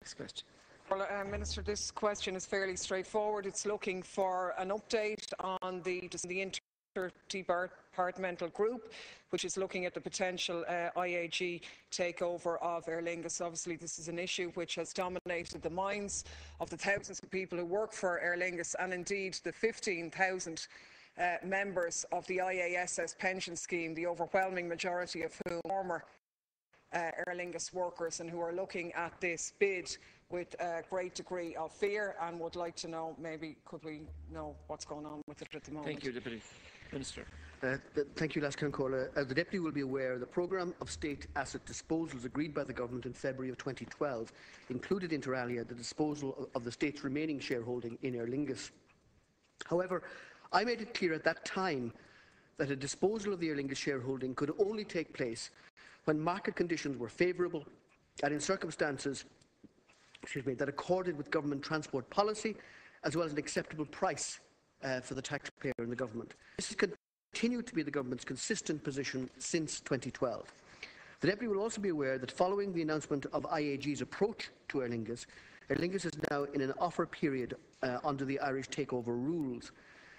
Next question. Well, Minister, this question is fairly straightforward. It's looking for an update on the interdepartmental group, which is looking at the potential IAG takeover of Aer Lingus. Obviously, this is an issue which has dominated the minds of the thousands of people who work for Aer Lingus, and indeed the 15,000 members of the IASS pension scheme, the overwhelming majority of whom are former Aer Lingus workers, and who are looking at this bid with a great degree of fear and would like to know, maybe could we know what's going on with it at the moment. Thank you, Deputy Minister. Thank you, Last Concola. The Deputy will be aware the programme of state asset disposals agreed by the Government in February of 2012 included inter alia the disposal of the state's remaining shareholding in Aer Lingus. However, I made it clear at that time that a disposal of the Aer Lingus shareholding could only take place when market conditions were favourable and in circumstances that accorded with government transport policy, as well as an acceptable price for the taxpayer and the government. This has continued to be the government's consistent position since 2012. The Deputy will also be aware that following the announcement of IAG's approach to Aer Lingus is now in an offer period under the Irish takeover rules.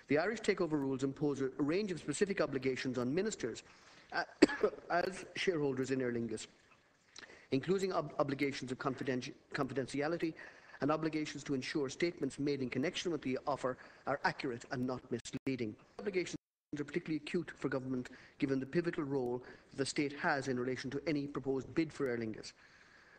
The Irish takeover rules impose a range of specific obligations on ministers as shareholders in Aer Lingus, including obligations of confidentiality and obligations to ensure statements made in connection with the offer are accurate and not misleading. Obligations are particularly acute for government, given the pivotal role the state has in relation to any proposed bid for Aer Lingus.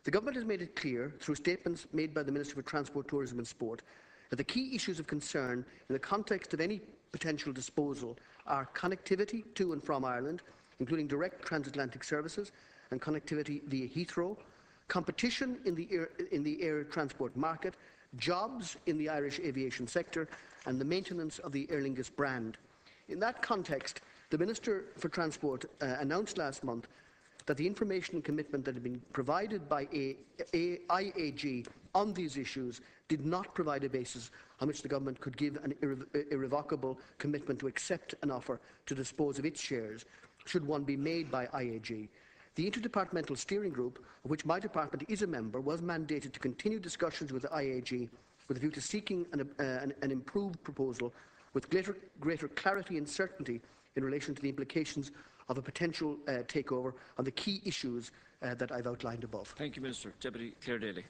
The government has made it clear, through statements made by the Minister for Transport, Tourism and Sport, that the key issues of concern in the context of any potential disposal are connectivity to and from Ireland, including direct transatlantic services and connectivity via Heathrow, competition in the air transport market, jobs in the Irish aviation sector, and the maintenance of the Aer Lingus brand. In that context, the Minister for Transport announced last month that the information and commitment that had been provided by IAG on these issues did not provide a basis on which the government could give an irrevocable commitment to accept an offer to dispose of its shares, should one be made by IAG. The Interdepartmental Steering Group, of which my department is a member, was mandated to continue discussions with the IAG with a view to seeking an improved proposal with greater clarity and certainty in relation to the implications of a potential takeover on the key issues that I've outlined above. Thank you, Minister. Deputy Clare Daly.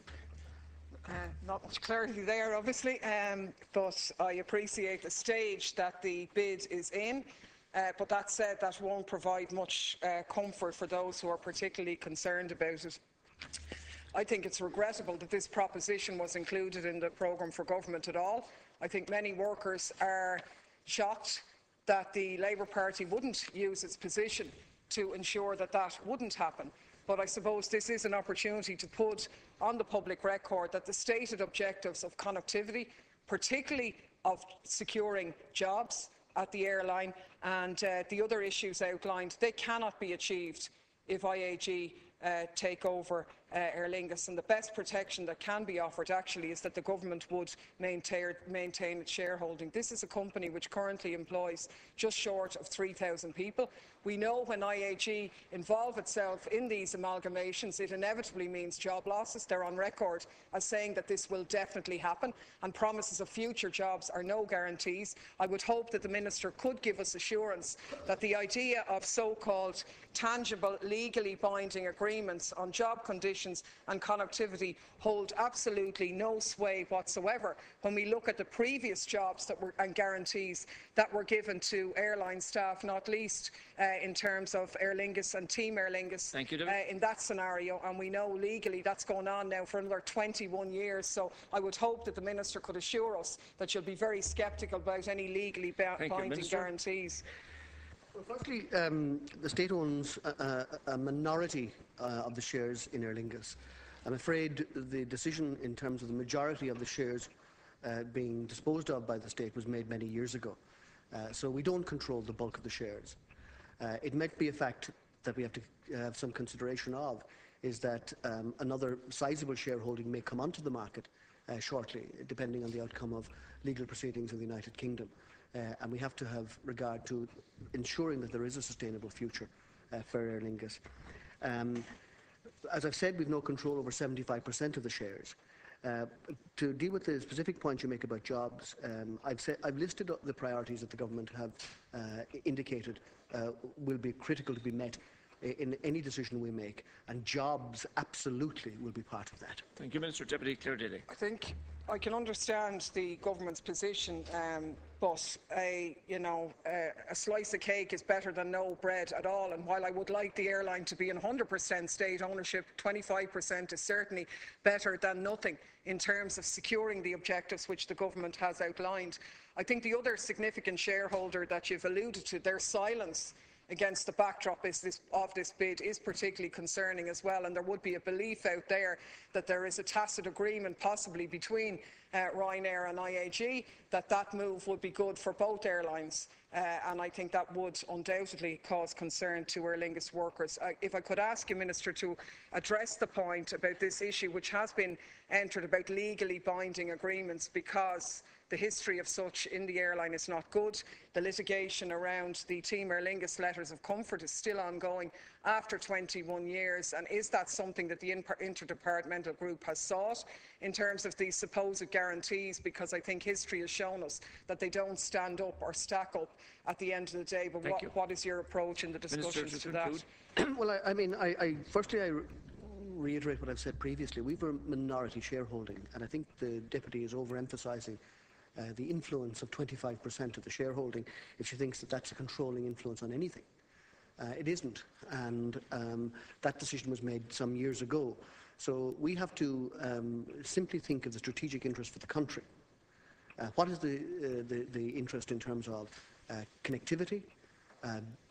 Not much clarity there, obviously, but I appreciate the stage that the bid is in. But that said, that won't provide much comfort for those who are particularly concerned about it. I think it's regrettable that this proposition was included in the programme for government at all. I think many workers are shocked that the Labour Party wouldn't use its position to ensure that that wouldn't happen. But I suppose this is an opportunity to put on the public record that the stated objectives of connectivity, particularly of securing jobs at the airline and the other issues outlined, they cannot be achieved if IAG take over Aer Lingus, and the best protection that can be offered actually is that the government would maintain its shareholding. This is a company which currently employs just short of 3,000 people. We know when IAG involve itself in these amalgamations, it inevitably means job losses. They're on record as saying that this will definitely happen, and promises of future jobs are no guarantees. I would hope that the Minister could give us assurance that the idea of so-called tangible, legally binding agreements on job conditions and connectivity hold absolutely no sway whatsoever when we look at the previous jobs that were, and guarantees that were given to airline staff, not least in terms of Aer Lingus and Team Aer Lingus in that scenario, and we know legally that's going on now for another 21 years. So I would hope that the Minister could assure us that she'll be very sceptical about any legally binding guarantees. Well, firstly, the state owns a minority of the shares in Aer Lingus. I'm afraid the decision in terms of the majority of the shares being disposed of by the state was made many years ago. So we don't control the bulk of the shares. It might be a fact that we have to have some consideration of, is that another sizable shareholding may come onto the market shortly, depending on the outcome of legal proceedings in the United Kingdom. And we have to have regard to ensuring that there is a sustainable future for Aer Lingus. As I've said, we've no control over 75% of the shares. To deal with the specific point you make about jobs, I've listed up the priorities that the government have indicated will be critical to be met in any decision we make, and jobs absolutely will be part of that. Thank you, Minister. Deputy Clare Daly. I think I can understand the government's position, but a slice of cake is better than no bread at all. And while I would like the airline to be in 100% state ownership, 25% is certainly better than nothing in terms of securing the objectives which the government has outlined. I think the other significant shareholder that you've alluded to, their silence against the backdrop of this bid is particularly concerning as well, and there would be a belief out there that there is a tacit agreement possibly between Ryanair and IAG that move would be good for both airlines, and I think that would undoubtedly cause concern to Aer Lingus workers. If I could ask you, Minister, to address the point about this issue which has been entered about legally binding agreements, because the history of such in the airline is not good. The litigation around the Team Aer Lingus letters of comfort is still ongoing after 21 years. And is that something that the interdepartmental group has sought in terms of these supposed guarantees? Because I think history has shown us that they don't stand up or stack up at the end of the day. But what is your approach in the discussions to that? Well, firstly, I reiterate what I've said previously. We've a minority shareholding, and I think the Deputy is overemphasising the influence of 25% of the shareholding if she thinks that that's a controlling influence on anything. It isn't, and that decision was made some years ago. So we have to simply think of the strategic interest for the country. What is the interest in terms of connectivity,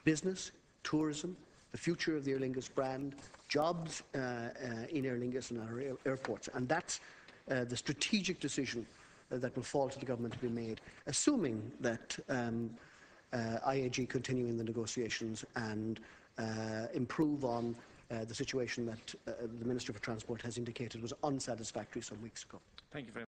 business, tourism, the future of the Aer Lingus brand, jobs in Aer Lingus and our airports, and that's the strategic decision that will fall to the government to be made, assuming that IAG continue in the negotiations and improve on the situation that the Minister for Transport has indicated was unsatisfactory some weeks ago. Thank you very much.